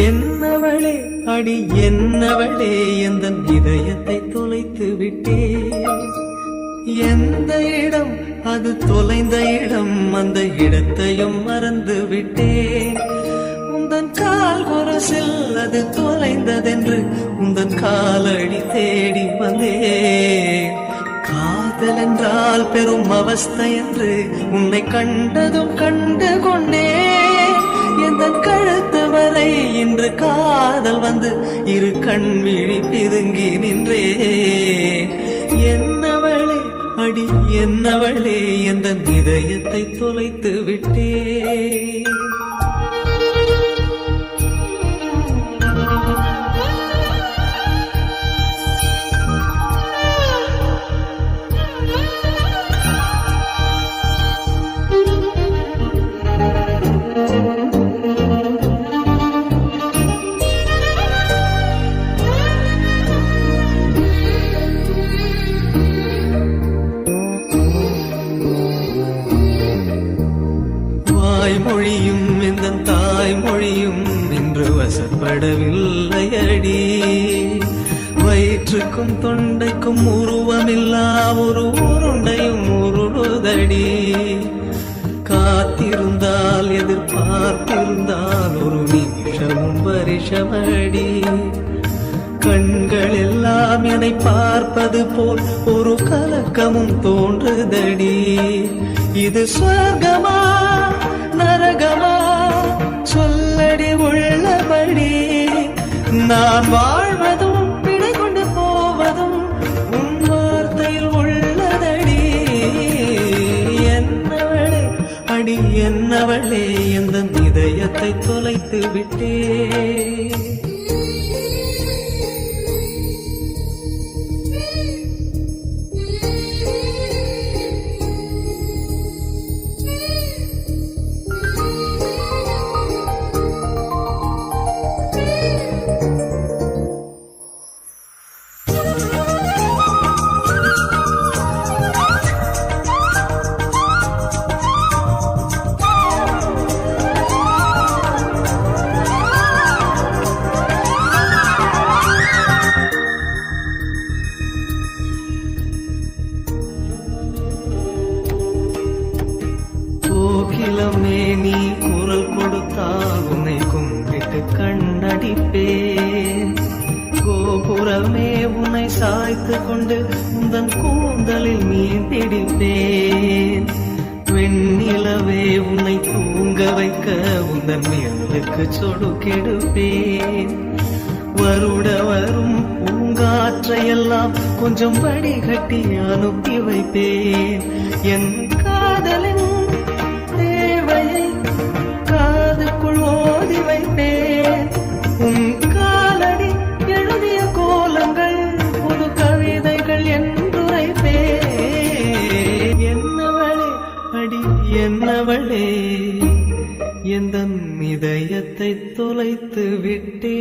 என்னவளே அடி என்னவளே எந்த இதயத்தை தொலைத்து விட்டே. எந்த இடம் அது தொலைந்த இடம், அந்த இடத்தையும் மறந்து விட்டேன். உந்தன் கால் கொரசில் அது தொலைந்ததென்று உந்தன் காலடி தேடி வந்தேன். காதல் என்றால் பெரும் அவஸ்தை என்று உன்னை கண்டதும் கண்டு கொண்டேன். எந்த கழுத்து வரை இன்று காதல் வந்து இரு கண் விழி பிதுங்கி நின்றே. என்னவளே அடி என்னவளே எந்த இதயத்தை தொலைத்து விட்டே. மொழியும் இந்த தாய்மொழியும் இன்று வசப்படவில்லை அடி. வயிற்றுக்கும் தொண்டைக்கும் உருவமில்லா ஒரு உருண்டையும் உருளுதடி. காத்திருந்தால் எதிர்பார்த்திருந்தால் ஒரு நிமிஷமும் வருஷமடி. கண்கள் எல்லாம் என்னை பார்ப்பது போல் ஒரு கலக்கமும் தோன்றுதடி. இது சொர்க்கமா நரகமா சொல்லடி உள்ளபடி. நான் வாழ்வதும் பிழை கொண்டு போவதும் உன் வார்த்தையில் உள்ளதடி. என்னவளே அடி என்னவளே எந்த இதயத்தை தொலைத்து விட்டே. கோகிலமே நீ குரல் கொடுத்தால் உன்னை கும்பிட்டு கண்ணடிப்பேன். கோபுரமே உன்னை சாய்த்து கொண்டு உந்தன் கூந்தலில் மீன் பிடிப்பேன். வெண்ணிலவே உன்னை தூங்க வைக்க உந்தன் மேலுக்கு சொடுக்கெடுப்பேன். வருட வரும் பூங்காற்றையெல்லாம் கொஞ்சம் வடிகட்டி அனுப்பி வைப்பேன். என் காதலின் காதுக்குள் ஓதி வைப்பேன். உன் காலடி எழுதிய கோலங்கள் புது கவிதைகள் என்றுரைப்பேன். என்னவளே அடி என்னவளே எந்த இதயத்தை தொலைத்து விட்டே.